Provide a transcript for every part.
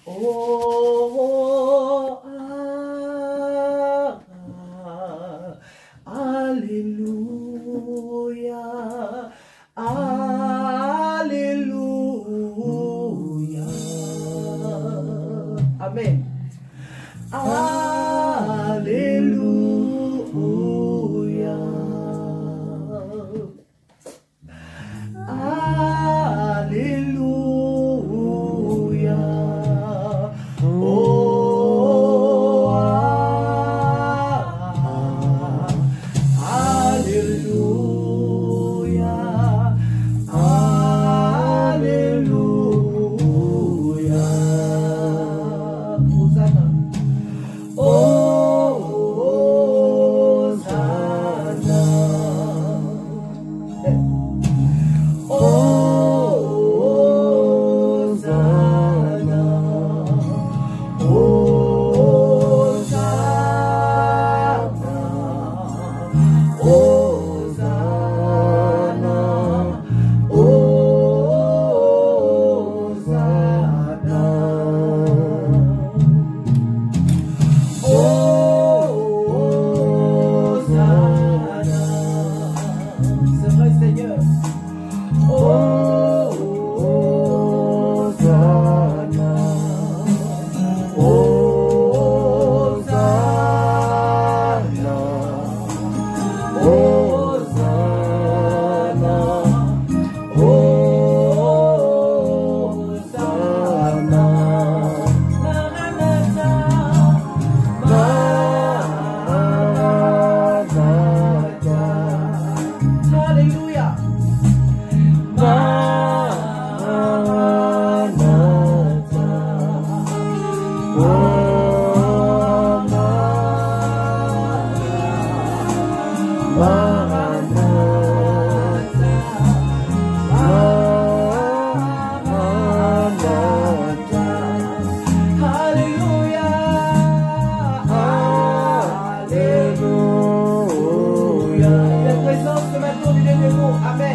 Oh, Alléluia. Alléluia. Amen. Alléluia. Alléluia. Oh, Alléluia. Alléluia. Hosanna. Oh, Hosanna. Hosanna. Hosanna. Hosanna. Hosanna. Hosanna. C'est vrai, Seigneur. Hosanna. Hosanna. Hosanna. Hosanna. Maranatha. Maranatha. Hallelujah. Maranatha. Oh, Maranatha. Maranatha. Hallelujah. Alléluia. La présence de maintenant du Dieu de nous. Amen.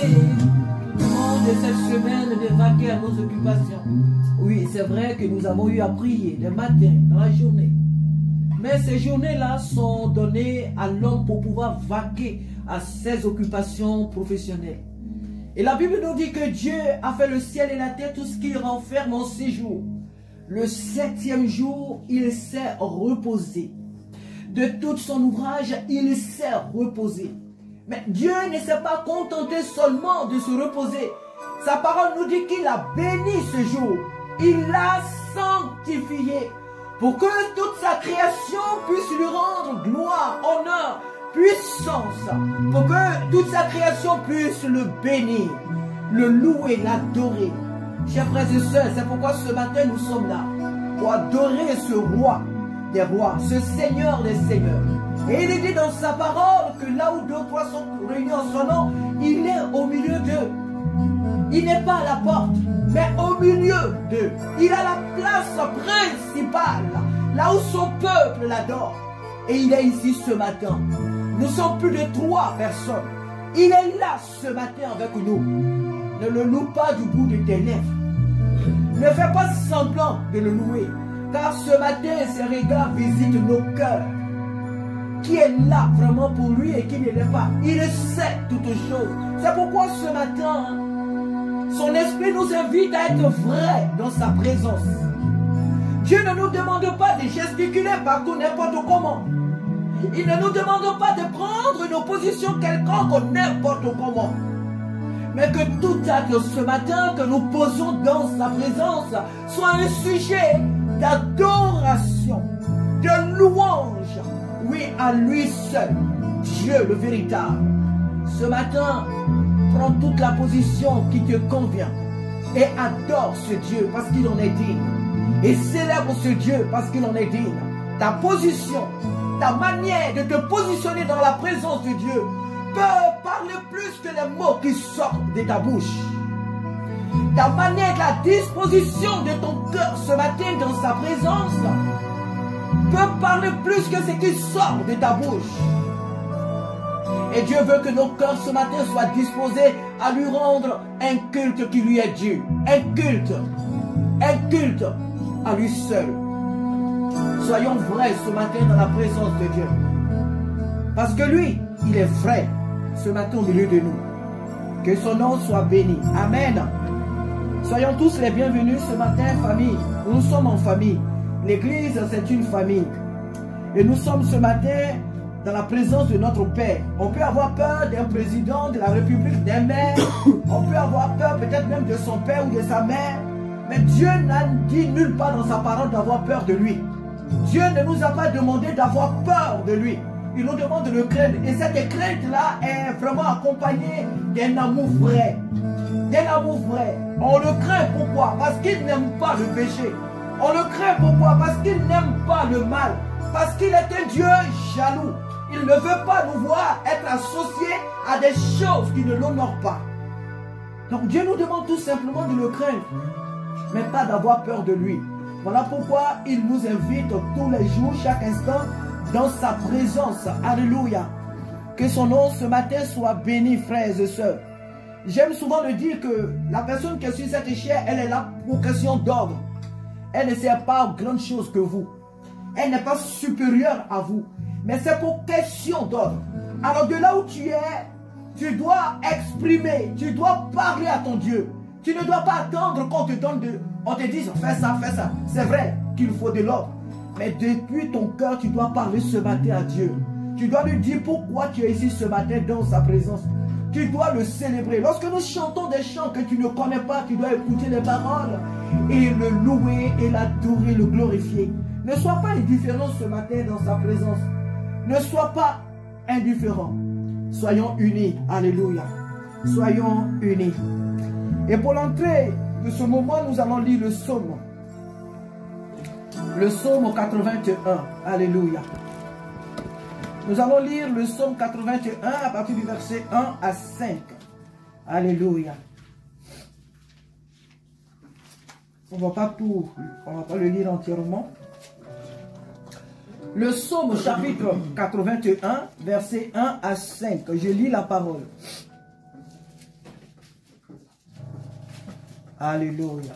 tout au long de cette semaine de vaquer à nos occupations. Oui, c'est vrai que nous avons eu à prier le matin, dans la journée. Mais ces journées-là sont données à l'homme pour pouvoir vaquer à ses occupations professionnelles. Et la Bible nous dit que Dieu a fait le ciel et la terre, tout ce qu'il renferme en 6 jours. Le 7e jour, il s'est reposé. De tout son ouvrage, il s'est reposé. Mais Dieu ne s'est pas contenté seulement de se reposer. Sa parole nous dit qu'il a béni ce jour. Il l'a sanctifié pour que toute sa création puisse lui rendre gloire, honneur, puissance. Pour que toute sa création puisse le bénir, le louer, l'adorer. Chers frères et sœurs, c'est pourquoi ce matin nous sommes là. Pour adorer ce roi des rois, ce Seigneur des seigneurs. Et il dit dans sa parole que là où 2 ou 3 sont réunis en son nom, il est au milieu d'eux. Il n'est pas à la porte, mais au milieu d'eux. Il a la place principale, là où son peuple l'adore. Et il est ici ce matin. Nous sommes plus de 3 personnes. Il est là ce matin avec nous. Ne le loue pas du bout de tes lèvres. Ne fais pas semblant de le louer. Car ce matin, ses regards visitent nos cœurs. Qui est là vraiment pour lui et qui ne l'est pas. Il sait toutes choses. C'est pourquoi ce matin, son esprit nous invite à être vrais dans sa présence. Dieu ne nous demande pas de gesticuler partout n'importe comment. Il ne nous demande pas de prendre une opposition quelconque n'importe comment. Mais que tout acte ce matin que nous posons dans sa présence soit un sujet d'adoration, de louange. Oui, à lui seul, Dieu le véritable. Ce matin, prends toute la position qui te convient et adore ce Dieu parce qu'il en est digne. Et célèbre ce Dieu parce qu'il en est digne. Ta position, ta manière de te positionner dans la présence de Dieu peut parler plus que les mots qui sortent de ta bouche. Ta manière, la disposition de ton cœur ce matin dans sa présence peut parler plus que ce qui sort de ta bouche. Et Dieu veut que nos cœurs ce matin soient disposés à lui rendre un culte qui lui est dû. Un culte à lui seul. Soyons vrais ce matin dans la présence de Dieu. Parce que lui, il est vrai ce matin au milieu de nous. Que son nom soit béni. Amen. Soyons tous les bienvenus ce matin, famille. Nous sommes en famille. L'église, c'est une famille. Et nous sommes ce matin dans la présence de notre Père. On peut avoir peur d'un président de la République, d'un maire. On peut avoir peur peut-être même de son père ou de sa mère. Mais Dieu n'a dit nulle part dans sa parole d'avoir peur de lui. Dieu ne nous a pas demandé d'avoir peur de lui. Il nous demande de le craindre. Et cette crainte-là est vraiment accompagnée d'un amour vrai. D'un amour vrai. On le craint pourquoi? Parce qu'il n'aime pas le péché. On le craint pourquoi? Parce qu'il n'aime pas le mal. Parce qu'il est un Dieu jaloux. Il ne veut pas nous voir être associés à des choses qui ne l'honorent pas. Donc Dieu nous demande tout simplement de le craindre, mais pas d'avoir peur de lui. Voilà pourquoi il nous invite tous les jours, chaque instant, dans sa présence. Alléluia. Que son nom ce matin soit béni, frères et sœurs. J'aime souvent le dire que la personne qui est sur cette échelle, elle est là pour question d'ordre. Elle ne sert pas aux grandes choses que vous. Elle n'est pas supérieure à vous. Mais c'est pour question d'ordre. Alors de là où tu es, tu dois exprimer, tu dois parler à ton Dieu. Tu ne dois pas attendre qu'on te donne on te dise fais ça, fais ça. C'est vrai qu'il faut de l'ordre. Mais depuis ton cœur, tu dois parler ce matin à Dieu. Tu dois lui dire pourquoi tu es ici ce matin dans sa présence. Tu dois le célébrer. Lorsque nous chantons des chants que tu ne connais pas, tu dois écouter les paroles et le louer et l'adorer, le glorifier. Ne sois pas indifférent ce matin dans sa présence. Ne sois pas indifférent. Soyons unis. Alléluia. Soyons unis. Et pour l'entrée de ce moment, nous allons lire le psaume. Le psaume 81. Alléluia. Nous allons lire le psaume 81 à partir du verset 1 à 5. Alléluia. On ne va pas le lire entièrement. Le psaume chapitre 81, verset 1 à 5. Je lis la parole. Alléluia.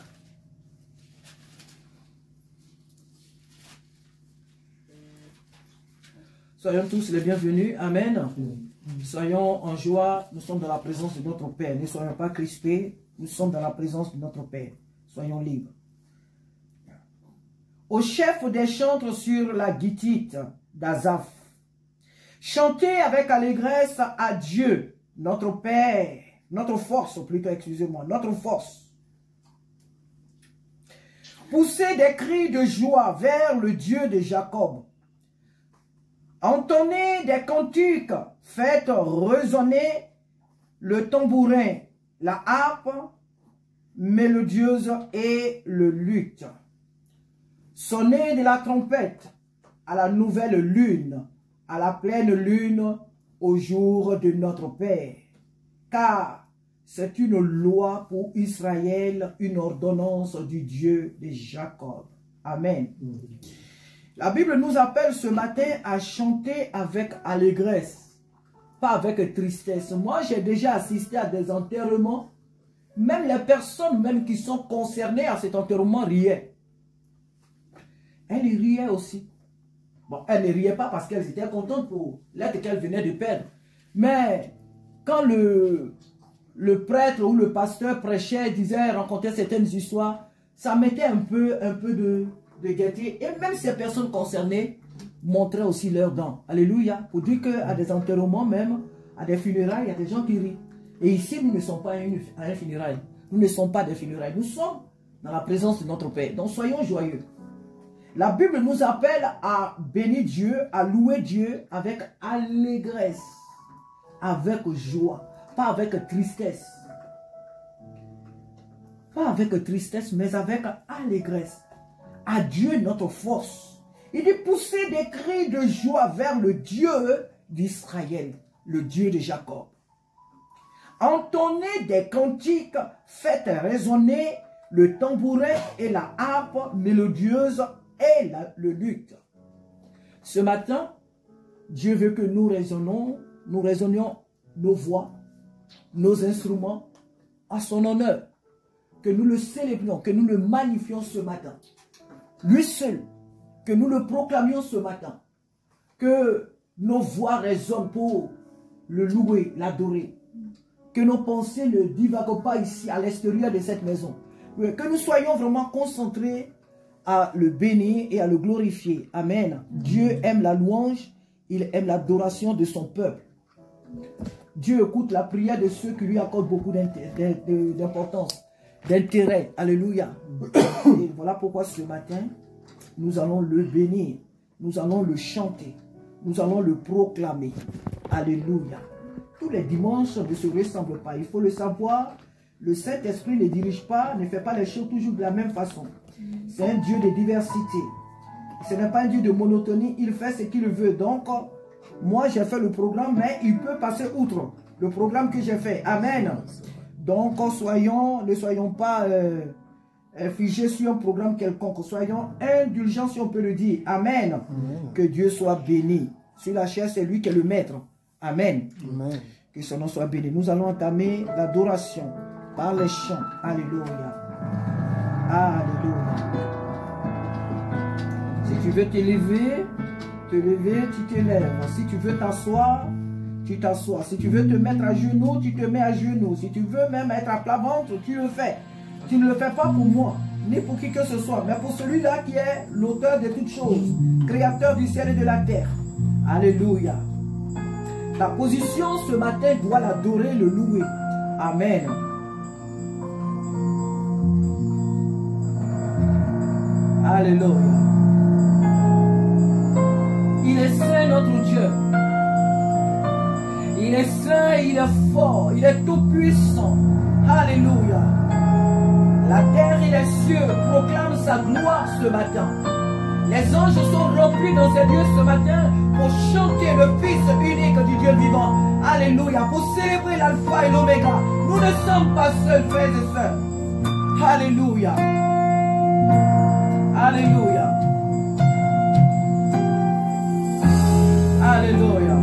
Soyons tous les bienvenus. Amen. Soyons en joie. Nous sommes dans la présence de notre Père. Ne soyons pas crispés. Nous sommes dans la présence de notre Père. Soyons libres. Au chef des chantres sur la guitite d'Azaph, chantez avec allégresse à Dieu, notre Père, notre force, plutôt, excusez-moi, notre force. Poussez des cris de joie vers le Dieu de Jacob. Entonnez des cantiques, faites résonner le tambourin, la harpe mélodieuse et le luth. Sonnez de la trompette à la nouvelle lune, à la pleine lune, au jour de notre Père. Car c'est une loi pour Israël, une ordonnance du Dieu de Jacob. Amen. La Bible nous appelle ce matin à chanter avec allégresse, pas avec tristesse. Moi, j'ai déjà assisté à des enterrements. Même les personnes même qui sont concernées à cet enterrement riaient. Elles riaient aussi. Bon, elles ne riaient pas parce qu'elles étaient contentes pour l'être qu'elles venaient de perdre. Mais quand le prêtre ou le pasteur prêchait, disait, racontait certaines histoires, ça mettait un peu de gaieté. Et même ces personnes concernées montraient aussi leurs dents. Alléluia. Pour dire qu'à des enterrements même, à des funérailles, il y a des gens qui rient. Et ici, nous ne sommes pas à un funérail. Nous ne sommes pas des funérailles. Nous sommes dans la présence de notre Père. Donc soyons joyeux. La Bible nous appelle à bénir Dieu, à louer Dieu avec allégresse, avec joie, pas avec tristesse. Pas avec tristesse, mais avec allégresse. À Dieu notre force. Il dit pousser des cris de joie vers le Dieu d'Israël, le Dieu de Jacob. Entonnez des cantiques, faites résonner le tambourin et la harpe mélodieuse et le luth. Ce matin, Dieu veut que nous raisonnions nos voix, nos instruments à son honneur, que nous le célébrions, que nous le magnifions ce matin. Lui seul, que nous le proclamions ce matin, que nos voix résonnent pour le louer, l'adorer, que nos pensées ne divaguent pas ici à l'extérieur de cette maison, que nous soyons vraiment concentrés à le bénir et à le glorifier. Amen. Dieu aime la louange, il aime l'adoration de son peuple. Dieu écoute la prière de ceux qui lui accordent beaucoup d'importance, d'intérêt. Alléluia. Et voilà pourquoi ce matin, nous allons le bénir, nous allons le chanter, nous allons le proclamer. Alléluia. Tous les dimanches ne se ressemblent pas, il faut le savoir. Le Saint-Esprit ne dirige pas, ne fait pas les choses toujours de la même façon. C'est un Dieu de diversité. Ce n'est pas un Dieu de monotonie, il fait ce qu'il veut. Donc, moi j'ai fait le programme, mais il peut passer outre le programme que j'ai fait. Amen. Donc, ne soyons pas figés sur un programme quelconque. Soyons indulgents si on peut le dire. Amen. Amen. Que Dieu soit béni. Sur la chair, c'est lui qui est le maître. Amen. Amen. Que son nom soit béni. Nous allons entamer l'adoration par les chants. Alléluia. Alléluia. Si tu veux t'élever, tu t'élèves. Si tu veux t'asseoir, tu t'assois. Si tu veux te mettre à genoux, tu te mets à genoux. Si tu veux même être à plat ventre, tu le fais. Tu ne le fais pas pour moi, ni pour qui que ce soit, mais pour celui-là qui est l'auteur de toutes choses, créateur du ciel et de la terre. Alléluia. Ta position ce matin doit l'adorer, le louer. Amen. Alléluia. Il est saint notre Dieu. Il est saint, il est fort, il est tout puissant. Alléluia. La terre et les cieux proclament sa gloire ce matin. Les anges sont remplis dans ces lieux ce matin pour chanter le Fils unique du Dieu vivant. Alléluia. Pour célébrer l'alpha et l'oméga. Nous ne sommes pas seuls, frères et sœurs. Alléluia. Alléluia. Alléluia.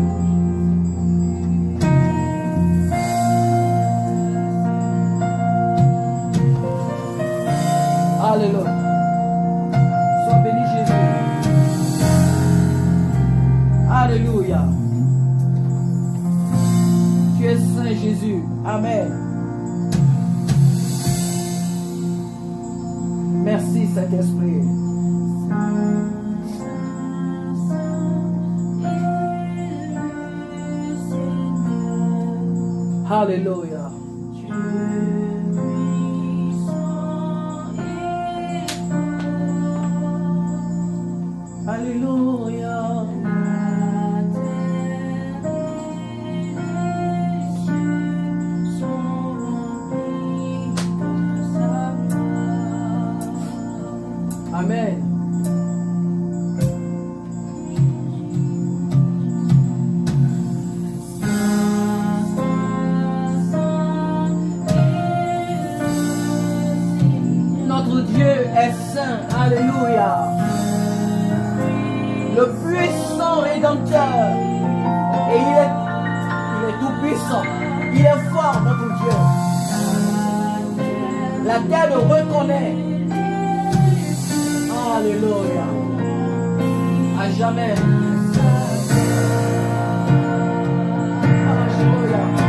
es saint, Jésus. Amen. Merci, Saint-Esprit. Alléluia. Alléluia. Amen. Notre Dieu est saint. Alléluia. Le puissant Rédempteur. Et il est tout puissant. Il est fort, notre Dieu. La terre le reconnaît. Alléluia. À jamais. Alléluia.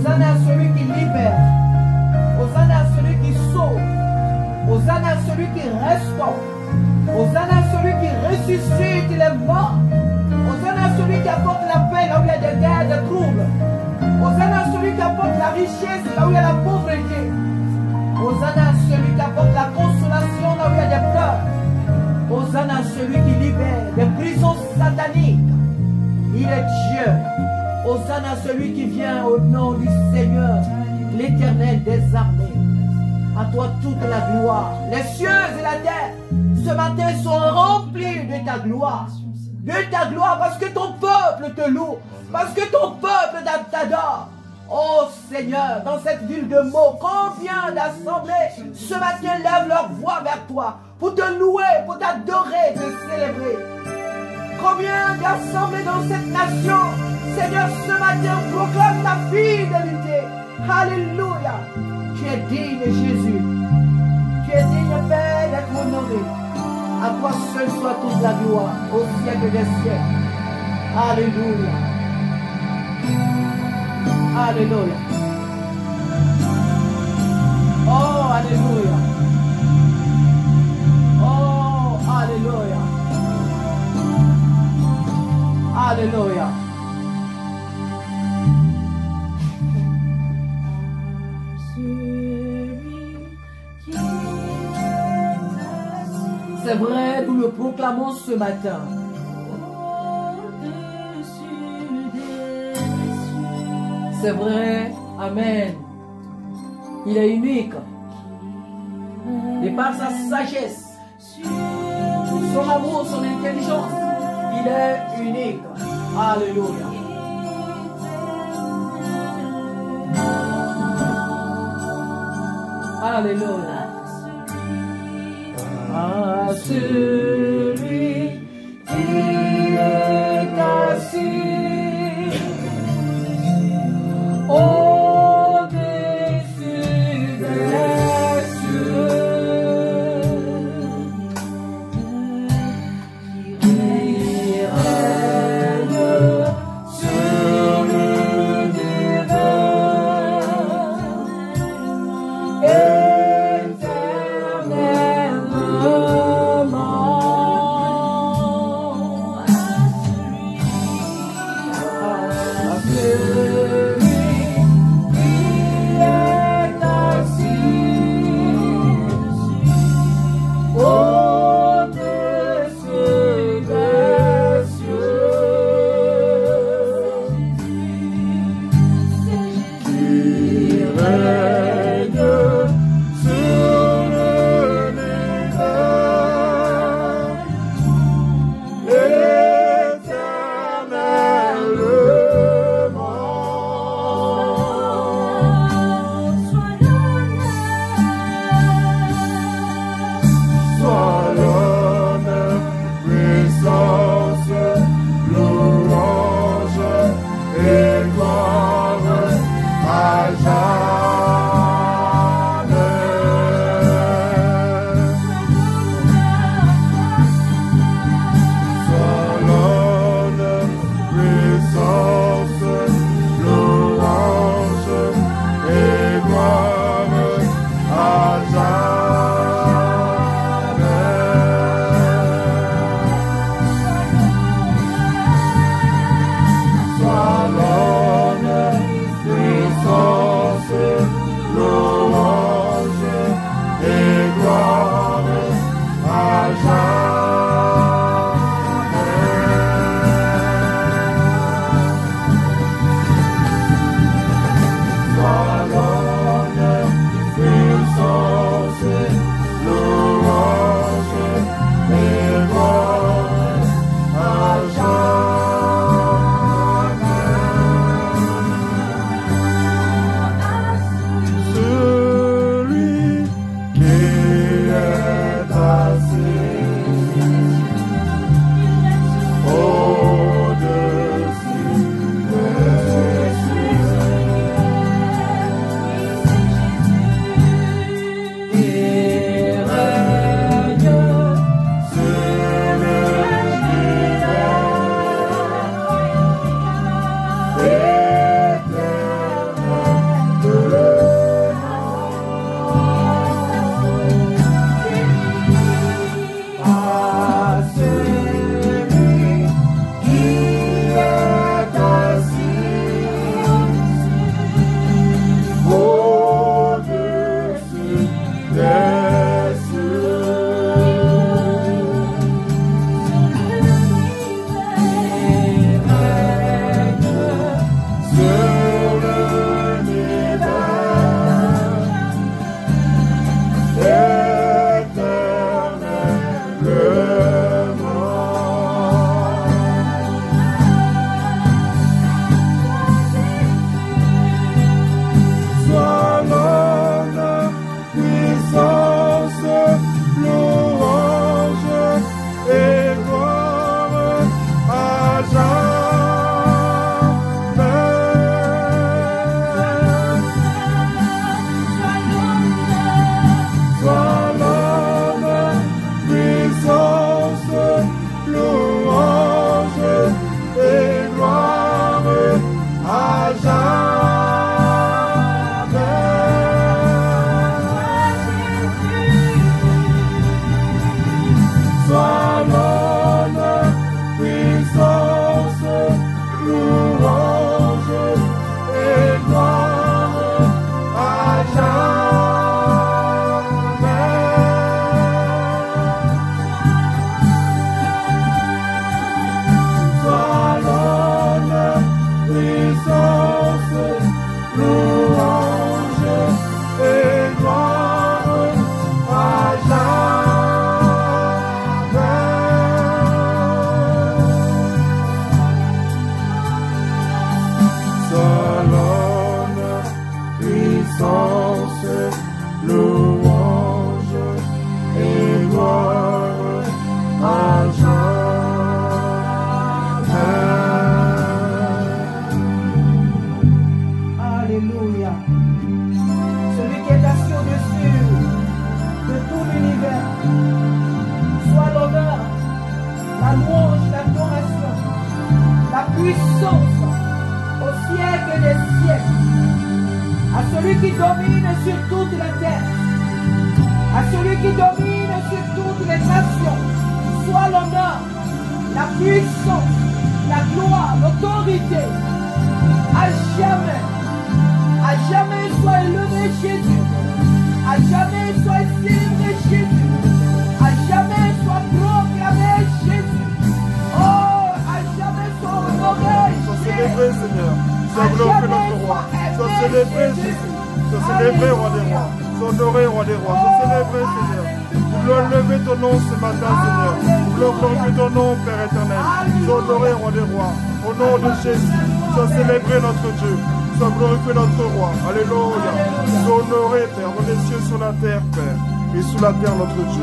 Hosanna à celui qui libère. Hosanna à celui qui sauve. Hosanna à celui qui restaure. Hosanna à celui qui ressuscite les morts. Hosanna à celui qui apporte la paix là où il y a des guerres, des troubles. Hosanna à celui qui apporte la richesse là où il y a la pauvreté. Hosanna à celui qui apporte la consolation là où il y a des pleurs. Hosanna à celui qui libère des prisons sataniques. Il est Dieu. Hosanna à celui qui vient au nom du Seigneur, l'Éternel des armées. À toi toute la gloire. Les cieux et la terre ce matin sont remplis de ta gloire. De ta gloire parce que ton peuple te loue. Parce que ton peuple t'adore. Oh Seigneur, dans cette ville de mots, combien d'assemblées ce matin lèvent leur voix vers toi pour te louer, pour t'adorer, te célébrer. Combien d'assemblées dans cette nation, Seigneur, ce matin proclame ta fidélité. Alléluia. Tu es digne, Jésus. Tu es digne, Père, d'être honoré. À toi seul soit toute la gloire, au siècle des siècles. Alléluia. Alléluia. Oh, alléluia. Oh, alléluia. Alléluia. C'est vrai, nous le proclamons ce matin. C'est vrai, amen. Il est unique. Et par sa sagesse, son amour, son intelligence, il est unique. Alléluia. Alléluia. À celui qui est assis au-dessus des cieux, qui règne sur l'univers, louange et gloire à jamais. La terre, notre Dieu.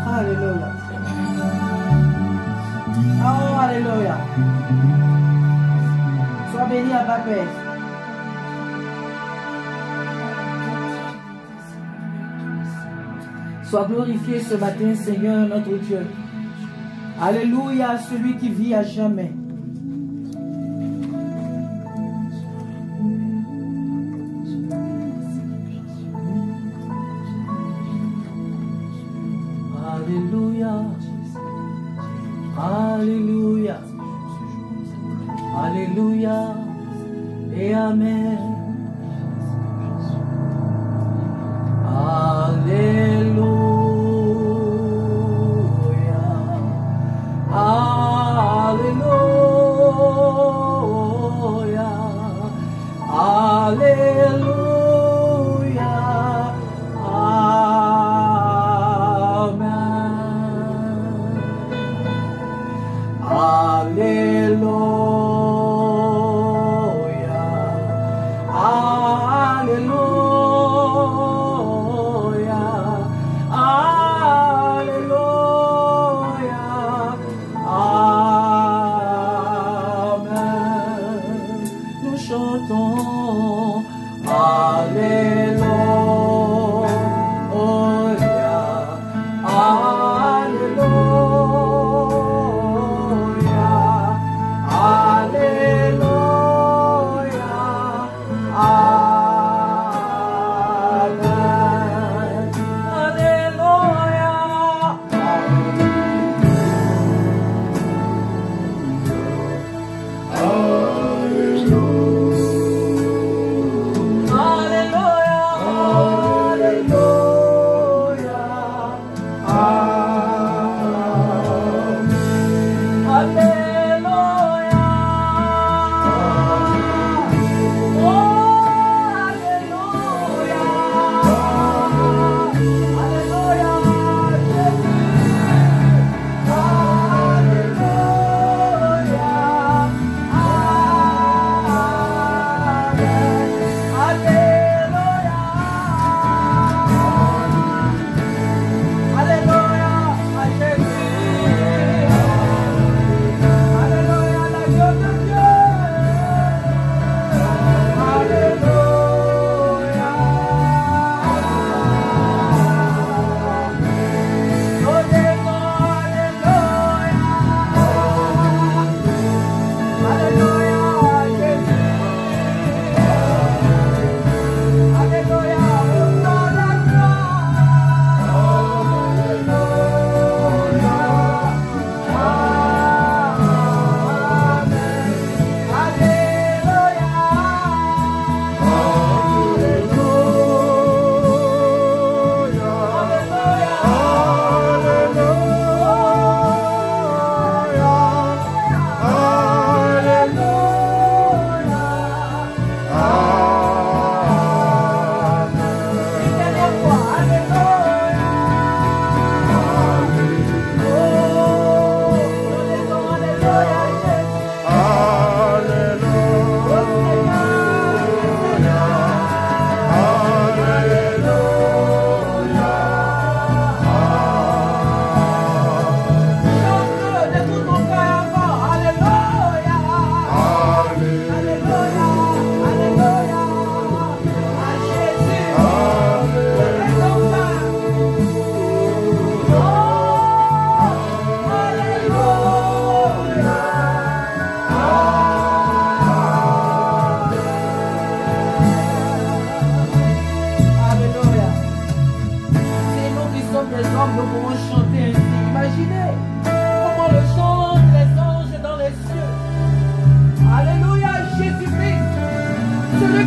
Alléluia. Oh, alléluia. Sois béni à ta paix. Sois glorifié ce matin, Seigneur, notre Dieu. Alléluia, celui qui vit à jamais. Alléluia. Alléluia. Alléluia. Et Amen. Alléluia.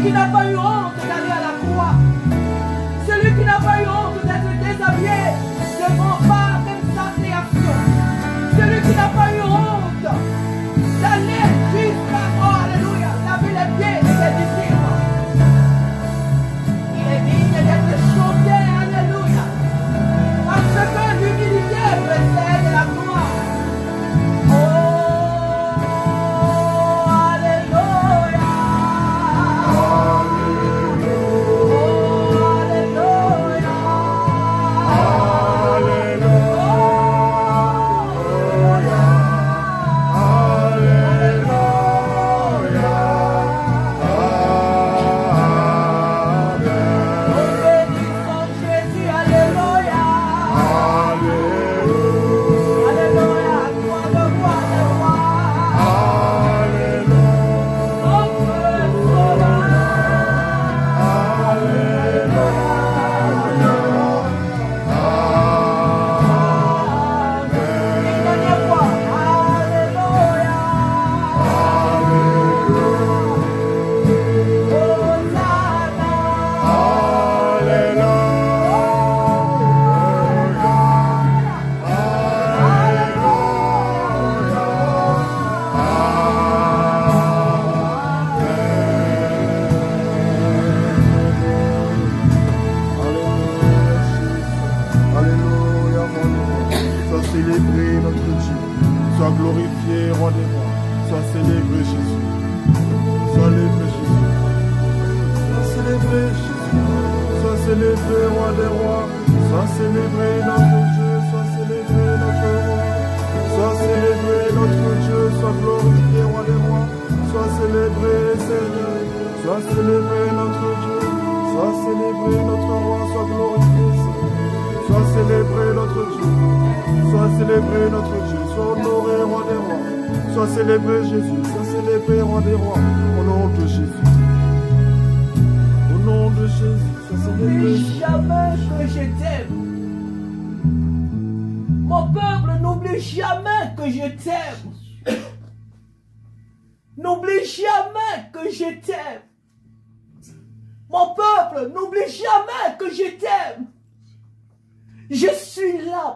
qui n'a pas eu honte d'aller à la croix. Celui qui n'a pas eu honte d'être déshabillé devant pas même sa création. Celui qui n'a pas eu honte d'aller jusqu'à, oh alléluia, laver les pieds de ses disciples. Il est digne d'être chanté, alléluia. Parce que l'humilité précède la gloire.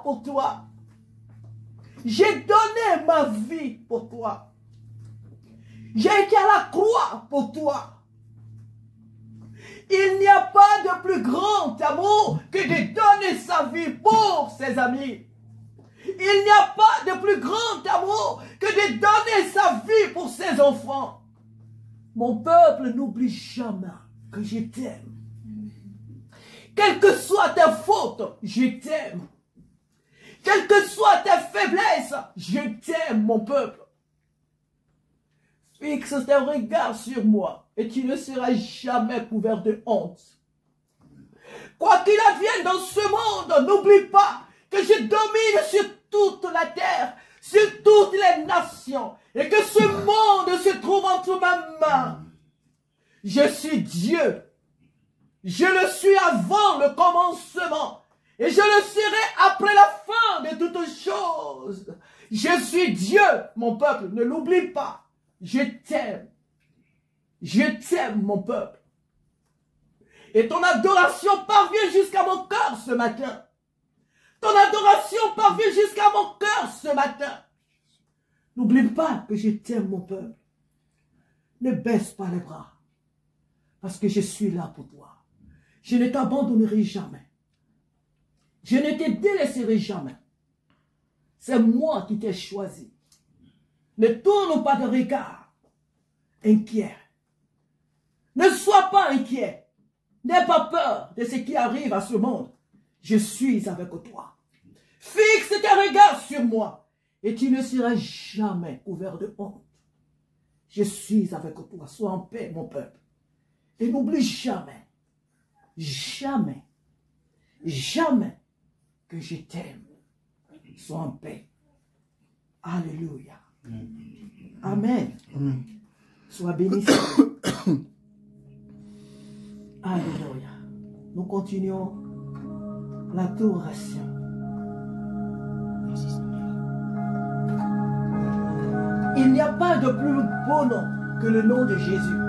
Pour toi. J'ai donné ma vie pour toi. J'ai été à la croix pour toi. Il n'y a pas de plus grand amour que de donner sa vie pour ses amis. Il n'y a pas de plus grand amour que de donner sa vie pour ses enfants. Mon peuple, n'oublie jamais que je t'aime. Quelle que soit ta faute, je t'aime. Quelle que soit ta faiblesse, je t'aime, mon peuple. Fixe tes regards sur moi et tu ne seras jamais couvert de honte. Quoi qu'il advienne dans ce monde, n'oublie pas que je domine sur toute la terre, sur toutes les nations, et que ce monde se trouve entre mes mains. Je suis Dieu. Je le suis avant le commencement. Et je le serai après la fin de toutes choses. Je suis Dieu, mon peuple. Ne l'oublie pas. Je t'aime. Je t'aime, mon peuple. Et ton adoration parvient jusqu'à mon cœur ce matin. Ton adoration parvient jusqu'à mon cœur ce matin. N'oublie pas que je t'aime, mon peuple. Ne baisse pas les bras. Parce que je suis là pour toi. Je ne t'abandonnerai jamais. Je ne te délaisserai jamais. C'est moi qui t'ai choisi. Ne tourne pas de regard inquiet. Ne sois pas inquiet. N'aie pas peur de ce qui arrive à ce monde. Je suis avec toi. Fixe tes regards sur moi et tu ne seras jamais couvert de honte. Je suis avec toi. Sois en paix, mon peuple. Et n'oublie jamais, jamais, jamais que je t'aime. Sois en paix. Alléluia. Amen. Sois béni. Alléluia. Nous continuons l'adoration. Il n'y a pas de plus beau nom que le nom de Jésus.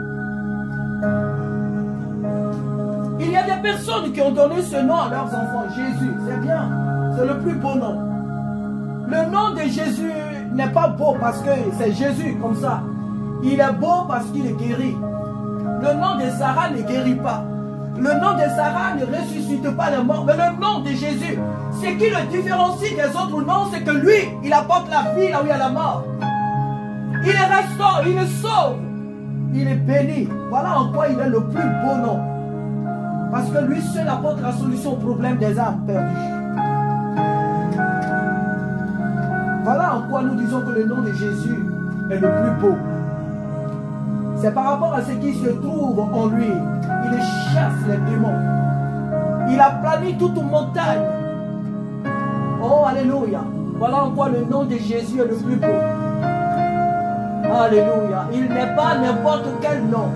personnes qui ont donné ce nom à leurs enfants, Jésus, c'est bien, c'est le plus beau nom. Le nom de Jésus n'est pas beau parce que c'est Jésus comme ça. Il est beau parce qu'il est guéri. Le nom de Sarah ne guérit pas. Le nom de Sarah ne ressuscite pas les morts. Mais le nom de Jésus, ce qui le différencie des autres noms, c'est que lui, il apporte la vie là où il y a la mort. Il restaure, il sauve. Il est béni. Voilà en quoi il est le plus beau nom. Parce que lui seul apporte la solution au problème des âmes perdues. Voilà en quoi nous disons que le nom de Jésus est le plus beau. C'est par rapport à ce qui se trouve en lui. Il chasse les démons. Il aplanit toute montagne. Oh, alléluia. Voilà en quoi le nom de Jésus est le plus beau. Alléluia. Il n'est pas n'importe quel nom.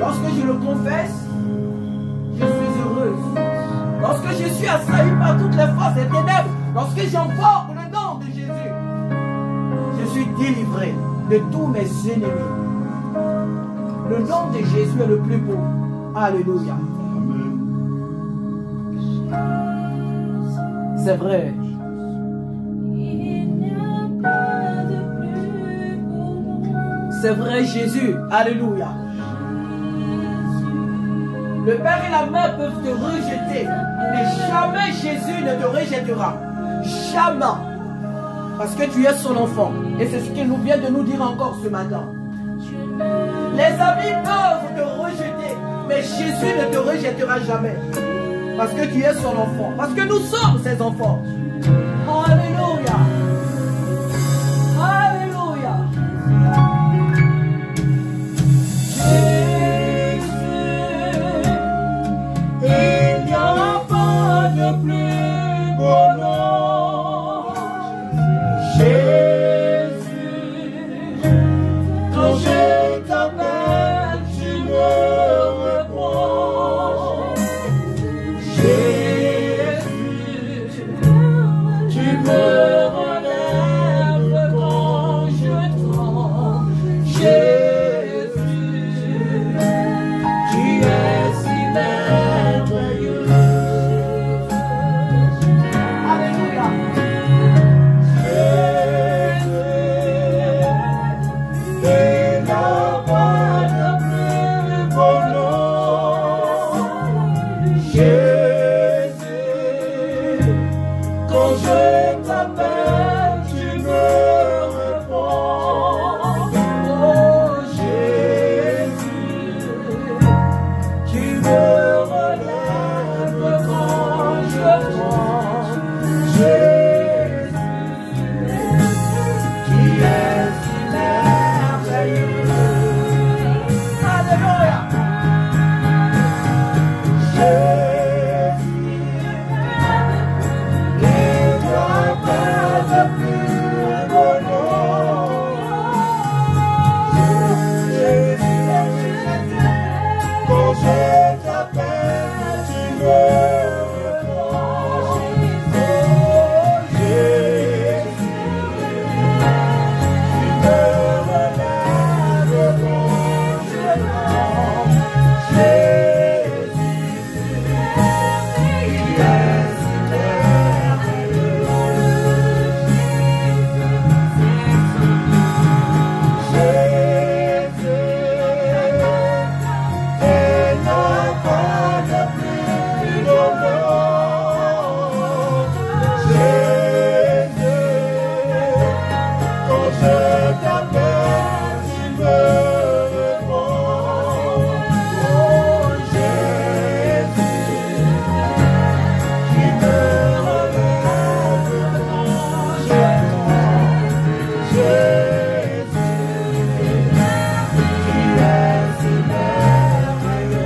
Lorsque je le confesse, je suis heureuse. Lorsque je suis assailli par toutes les forces et ténèbres, lorsque j'invoque le nom de Jésus, je suis délivré de tous mes ennemis. Le nom de Jésus est le plus beau. Alléluia. C'est vrai. C'est vrai, Jésus. Alléluia. Le Père et la Mère peuvent te rejeter, mais jamais Jésus ne te rejettera. Jamais. Parce que tu es son enfant. Et c'est ce qu'il nous vient de nous dire encore ce matin. Les amis peuvent te rejeter, mais Jésus ne te rejettera jamais. Parce que tu es son enfant. Parce que nous sommes ses enfants. Alléluia. Alléluia. Il n'y a pas de plus beau nom. Jésus, quand je t'appelle, tu me réponds. Jésus, tu me relèves quand je tombe. Jésus, tu es si merveilleux. Alléluia. Il n'a pas de plus beau nom. Jésus, quand je t'appelle, tu me réponds. Oh Jésus, tu me relèves quand je tombe. Jésus, tu es si merveilleux. Alléluia. Jésus, il n'y a pas de plus beau nom. Jésus, quand je t'appelle, tu me réponds. Oh Jésus, tu me relèves quand je tombe. Jésus, tu es si merveilleux. Jésus, elle n'a pas de plus beau nom. Jésus, quand je t'appelle, tu me réponds. Oh Jésus, tu me relèves quand je tombe. Jésus, tu es si merveilleux.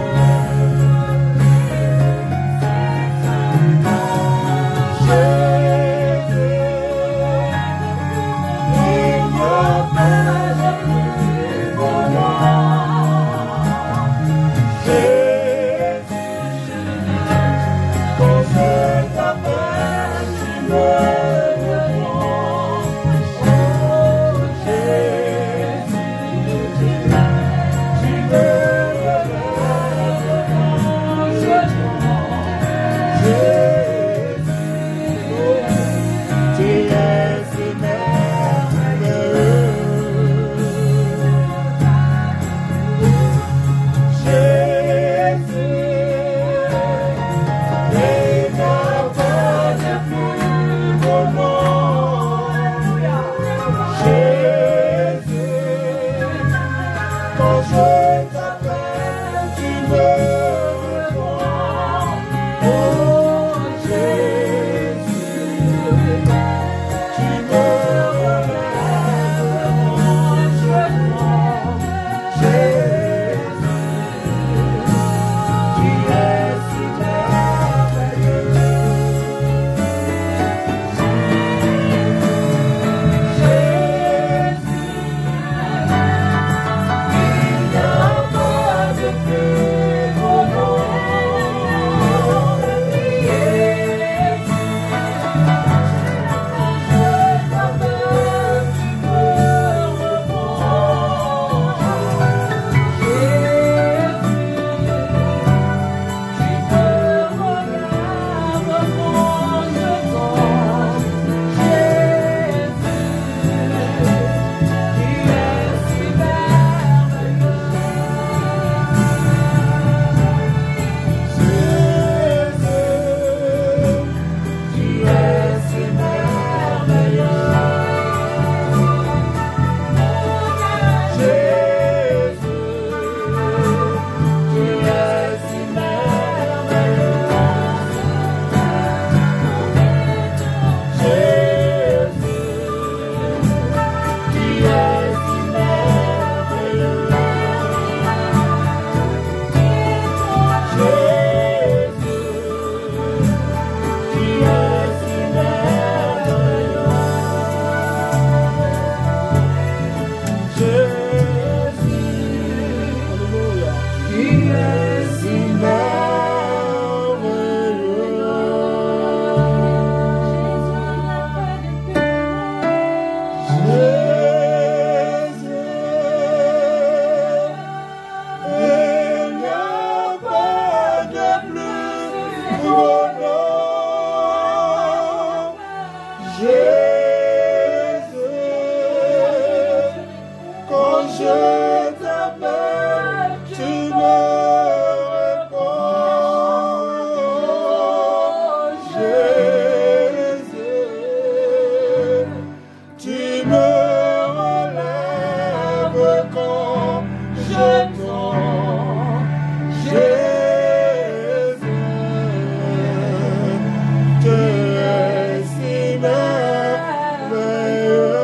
Jésus, il n'y a pas de plus beau Quand je t'appelle, tu me réponds. Oh Jésus, tu me relèves quand je tombe. Jésus, tu es si merveilleux.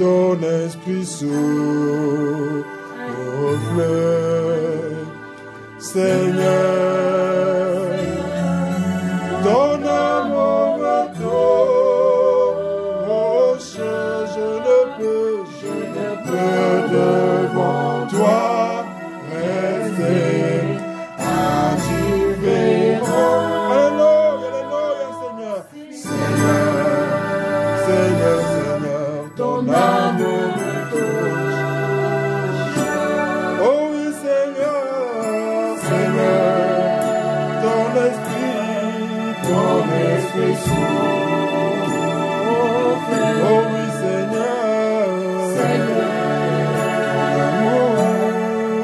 ton esprit souffle, Seigneur, ton amour me touche, je ne peux devant toi rester indifférent. Alléluia, Seigneur, Seigneur, ton amour me touche. Oh oui, Seigneur, ton esprit souffle. Oh oui, Seigneur,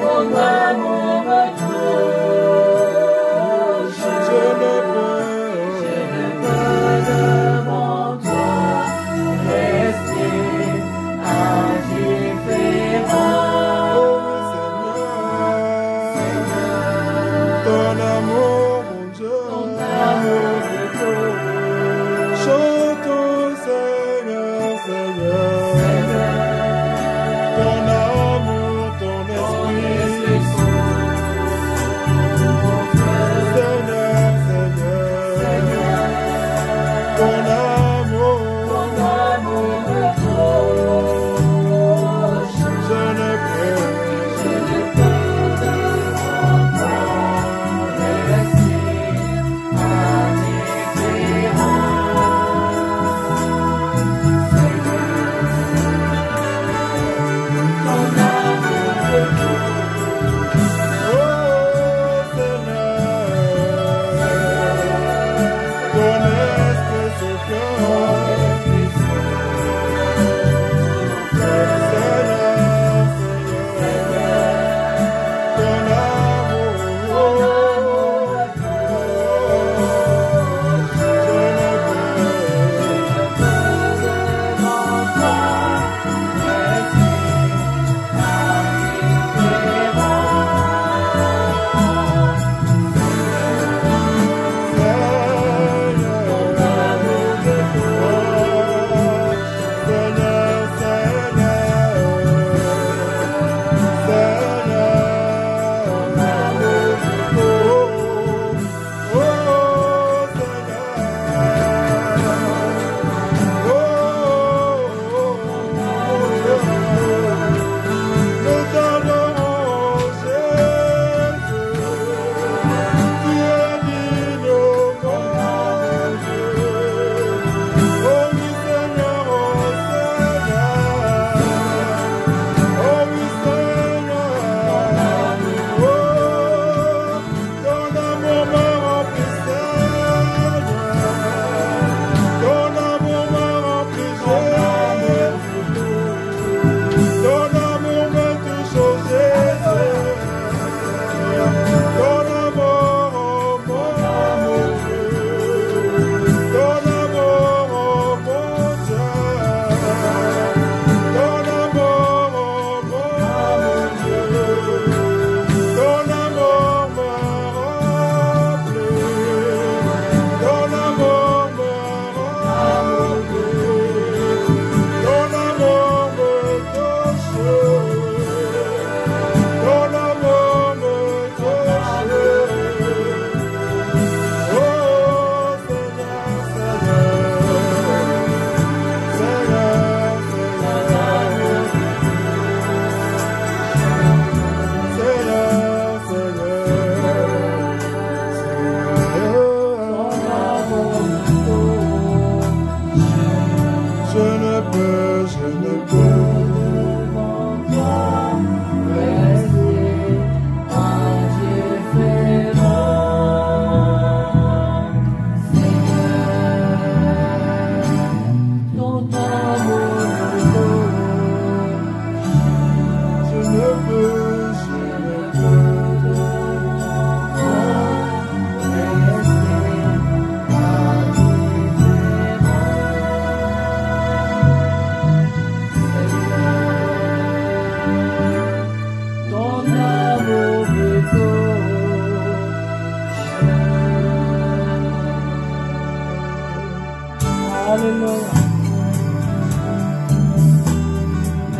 ton amour me touche. je ne peux devant toi rester indifférent. Oh oui, Seigneur, ton amour, mon Dieu, Ton amour me touche.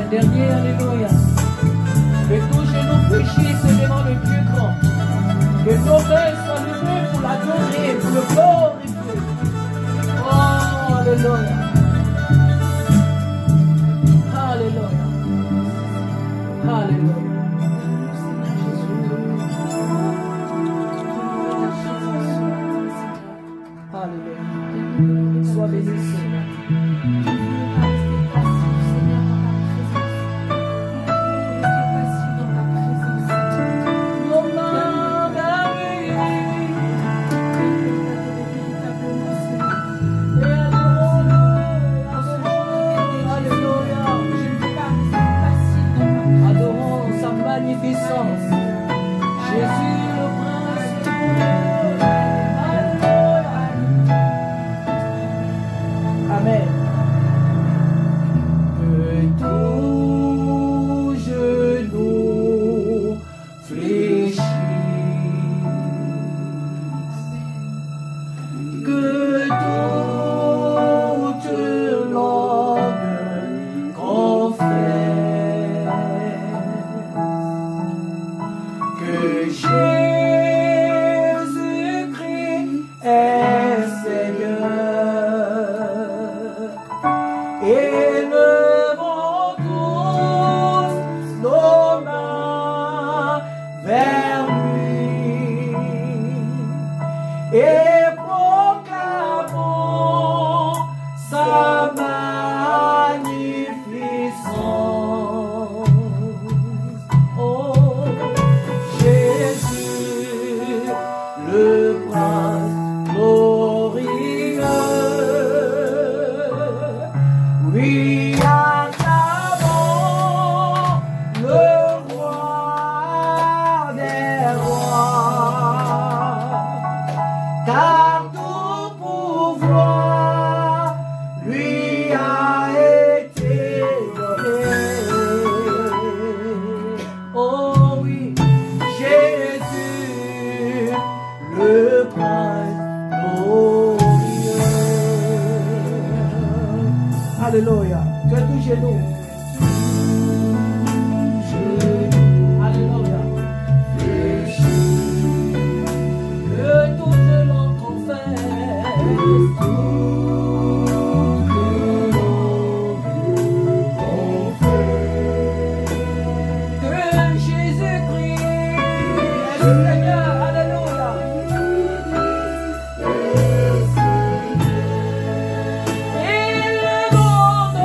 un dernier alléluia. Que tous genoux fléchissent devant le Dieu grand. Que nos mains soient levées pour l'adorer, pour le glorifier. Oh, alléluia. Alléluia. Alléluia. Alléluia. Sois béni, Seigneur. Jésus le prince. Amen. Que tout genou fléchisse, que toute langue confesse que Jésus-Christ est Seigneur, et levons tous nos mains vers lui et proclamons sa magnificence. Oh, Jésus, le prince glorieux, oui, acclamons le roi des rois, car tout pouvoir lui a été donné. Oh oui, Jésus, le prince glorieux. Alléluia. Que tout genou. Alléluia. Que tout genou confesse. Que Jésus-Christ est Seigneur. Alléluia. Et le monde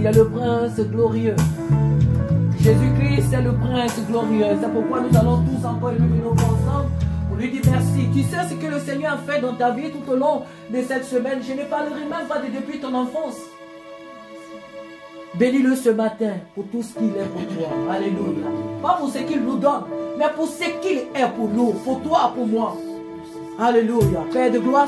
est le prince glorieux. Jésus-Christ est le prince glorieux. C'est pourquoi nous allons tous encore lever nos mains ensemble pour lui dire merci. Tu sais ce que le Seigneur a fait dans ta vie tout au long de cette semaine. Je ne parlerai même pas de depuis ton enfance. Bénis-le ce matin pour tout ce qu'il est pour toi. Alléluia. Pas pour ce qu'il nous donne, mais pour ce qu'il est pour nous. Pour toi, pour moi. Alléluia. Père de gloire.